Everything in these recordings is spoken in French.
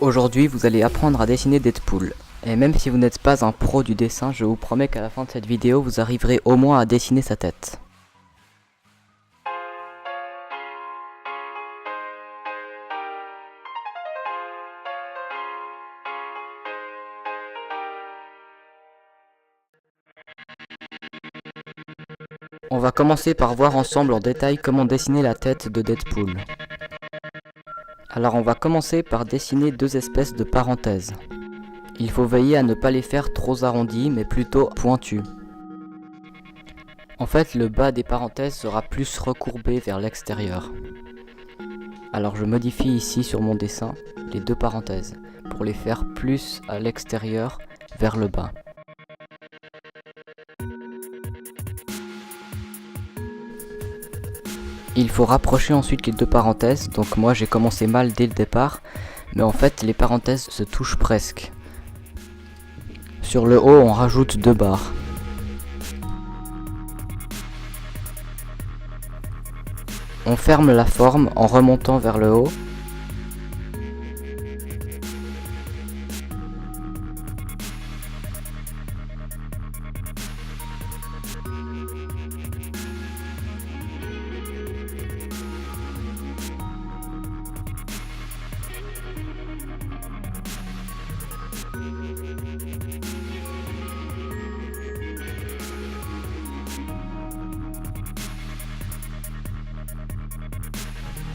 Aujourd'hui, vous allez apprendre à dessiner Deadpool. Et même si vous n'êtes pas un pro du dessin, je vous promets qu'à la fin de cette vidéo, vous arriverez au moins à dessiner sa tête. On va commencer par voir ensemble en détail comment dessiner la tête de Deadpool. Alors on va commencer par dessiner deux espèces de parenthèses. Il faut veiller à ne pas les faire trop arrondies mais plutôt pointues. En fait, le bas des parenthèses sera plus recourbé vers l'extérieur. Alors je modifie ici sur mon dessin les deux parenthèses pour les faire plus à l'extérieur vers le bas. Il faut rapprocher ensuite les deux parenthèses, donc moi j'ai commencé mal dès le départ, mais en fait les parenthèses se touchent presque. Sur le haut on rajoute deux barres. On ferme la forme en remontant vers le haut.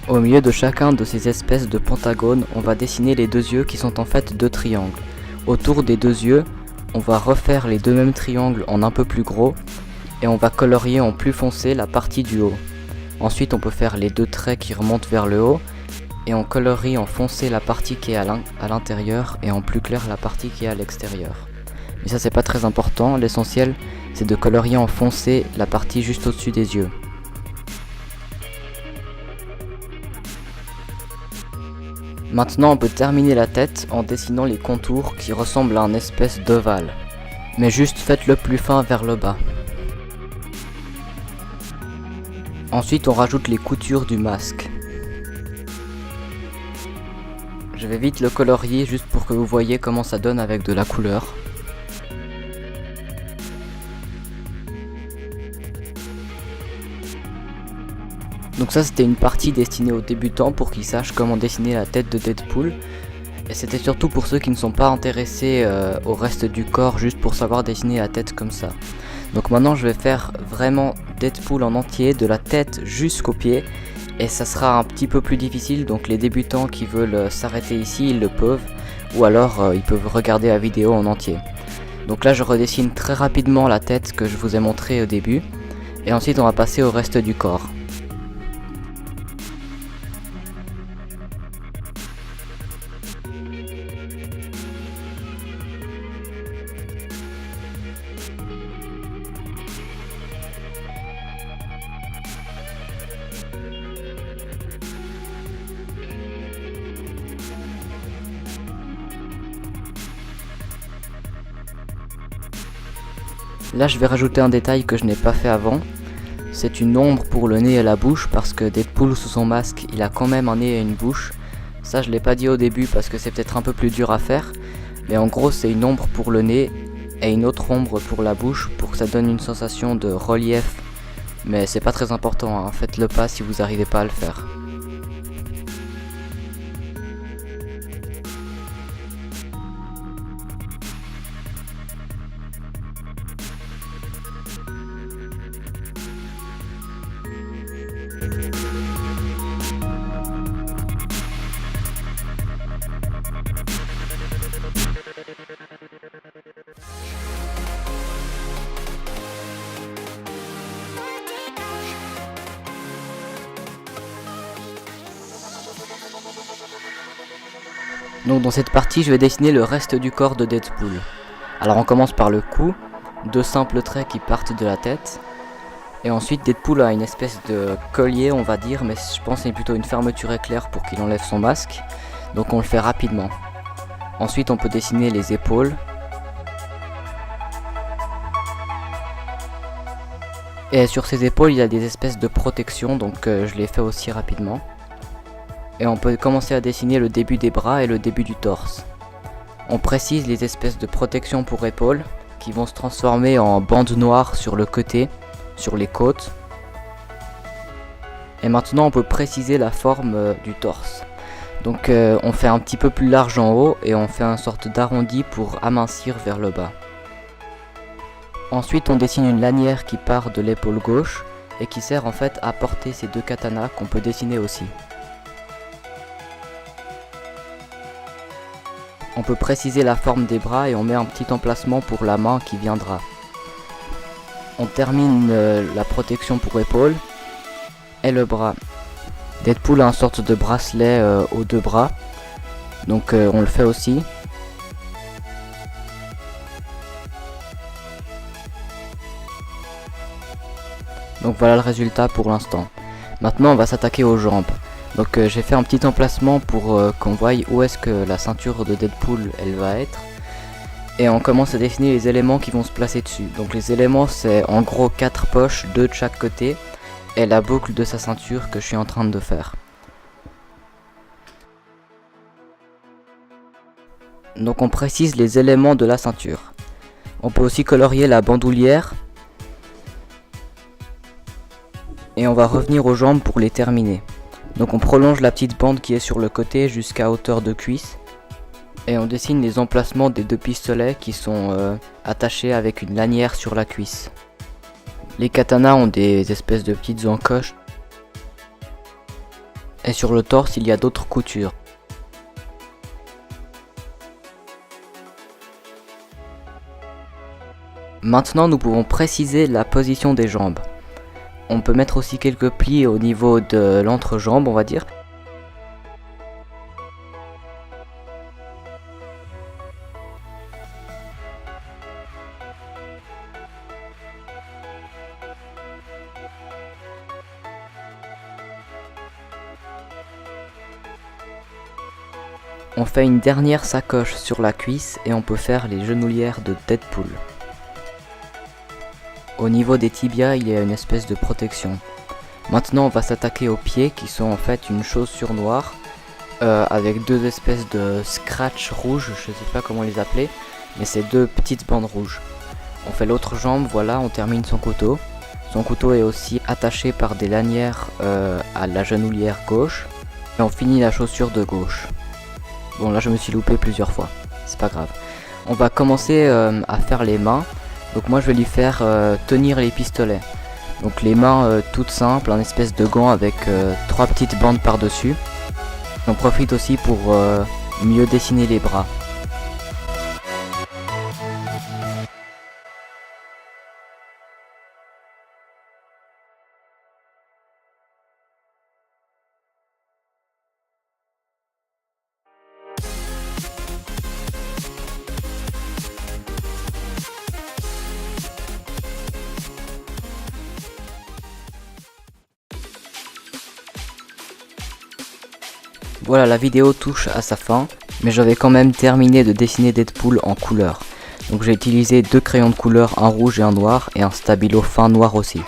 Au milieu de chacun de ces espèces de pentagones, on va dessiner les deux yeux qui sont en fait deux triangles. Autour des deux yeux, on va refaire les deux mêmes triangles en un peu plus gros et on va colorier en plus foncé la partie du haut. Ensuite, on peut faire les deux traits qui remontent vers le haut et on colorie en foncé la partie qui est à l'intérieur et en plus clair la partie qui est à l'extérieur. Mais ça c'est pas très important, l'essentiel c'est de colorier en foncé la partie juste au-dessus des yeux. Maintenant on peut terminer la tête en dessinant les contours qui ressemblent à un espèce d'ovale. Mais juste faites-le plus fin vers le bas. Ensuite on rajoute les coutures du masque. Je vais vite le colorier juste pour que vous voyez comment ça donne avec de la couleur. Donc ça c'était une partie destinée aux débutants pour qu'ils sachent comment dessiner la tête de Deadpool. Et c'était surtout pour ceux qui ne sont pas intéressés au reste du corps, juste pour savoir dessiner la tête comme ça. Donc maintenant je vais faire vraiment Deadpool en entier, de la tête jusqu'aux pieds. Et ça sera un petit peu plus difficile, donc les débutants qui veulent s'arrêter ici, ils le peuvent. Ou alors ils peuvent regarder la vidéo en entier. Donc là je redessine très rapidement la tête que je vous ai montré au début. Et ensuite on va passer au reste du corps. Là je vais rajouter un détail que je n'ai pas fait avant. C'est une ombre pour le nez et la bouche parce que Deadpool sous son masque il a quand même un nez et une bouche. Ça je l'ai pas dit au début parce que c'est peut-être un peu plus dur à faire. Mais en gros c'est une ombre pour le nez et une autre ombre pour la bouche pour que ça donne une sensation de relief. Mais c'est pas très important, hein. Faites-le pas si vous n'arrivez pas à le faire. Donc dans cette partie je vais dessiner le reste du corps de Deadpool. Alors on commence par le cou, deux simples traits qui partent de la tête. Et ensuite Deadpool a une espèce de collier on va dire, mais je pense que c'est plutôt une fermeture éclair pour qu'il enlève son masque. Donc on le fait rapidement. Ensuite on peut dessiner les épaules. Et sur ses épaules il y a des espèces de protections, donc je les fais aussi rapidement. Et on peut commencer à dessiner le début des bras et le début du torse. On précise les espèces de protection pour épaules qui vont se transformer en bandes noires sur le côté, sur les côtes. Et maintenant on peut préciser la forme du torse. Donc on fait un petit peu plus large en haut et on fait une sorte d'arrondi pour amincir vers le bas. Ensuite on dessine une lanière qui part de l'épaule gauche et qui sert en fait à porter ces deux katanas qu'on peut dessiner aussi. On peut préciser la forme des bras et on met un petit emplacement pour la main qui viendra. On termine la protection pour épaule et le bras. Deadpool a une sorte de bracelet aux deux bras, donc on le fait aussi. Donc voilà le résultat pour l'instant. Maintenant on va s'attaquer aux jambes. Donc j'ai fait un petit emplacement pour qu'on voie où est-ce que la ceinture de Deadpool elle va être. Et on commence à dessiner les éléments qui vont se placer dessus. Donc les éléments c'est en gros 4 poches, 2 de chaque côté. Et la boucle de sa ceinture que je suis en train de faire. Donc on précise les éléments de la ceinture. On peut aussi colorier la bandoulière. Et on va revenir aux jambes pour les terminer. Donc on prolonge la petite bande qui est sur le côté jusqu'à hauteur de cuisse. Et on dessine les emplacements des deux pistolets qui sont attachés avec une lanière sur la cuisse. Les katanas ont des espèces de petites encoches. Et sur le torse il y a d'autres coutures. Maintenant nous pouvons préciser la position des jambes. On peut mettre aussi quelques plis au niveau de l'entrejambe, on va dire. On fait une dernière sacoche sur la cuisse et on peut faire les genouillères de Deadpool. Au niveau des tibias, il y a une espèce de protection. Maintenant, on va s'attaquer aux pieds qui sont en fait une chaussure noire avec deux espèces de scratch rouges, je sais pas comment les appeler, mais c'est deux petites bandes rouges. On fait l'autre jambe, voilà, on termine son couteau. Son couteau est aussi attaché par des lanières à la genouillère gauche et on finit la chaussure de gauche. Bon, là je me suis loupé plusieurs fois, c'est pas grave. On va commencer à faire les mains. Donc moi je vais lui faire tenir les pistolets. Donc les mains toutes simples, un espèce de gant avec 3 petites bandes par dessus. J'en profite aussi pour mieux dessiner les bras. Voilà, la vidéo touche à sa fin, mais j'avais quand même terminé de dessiner Deadpool en couleur. Donc j'ai utilisé 2 crayons de couleur, un rouge et un noir, et un stabilo fin noir aussi.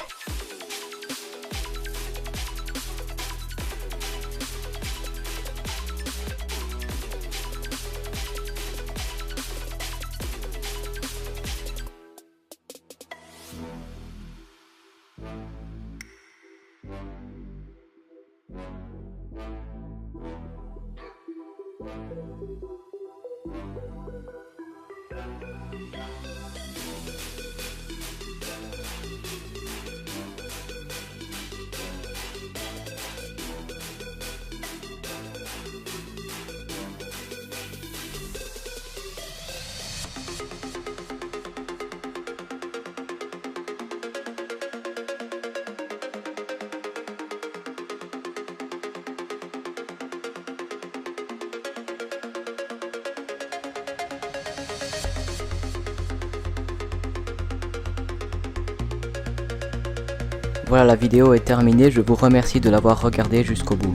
Voilà, la vidéo est terminée, je vous remercie de l'avoir regardée jusqu'au bout.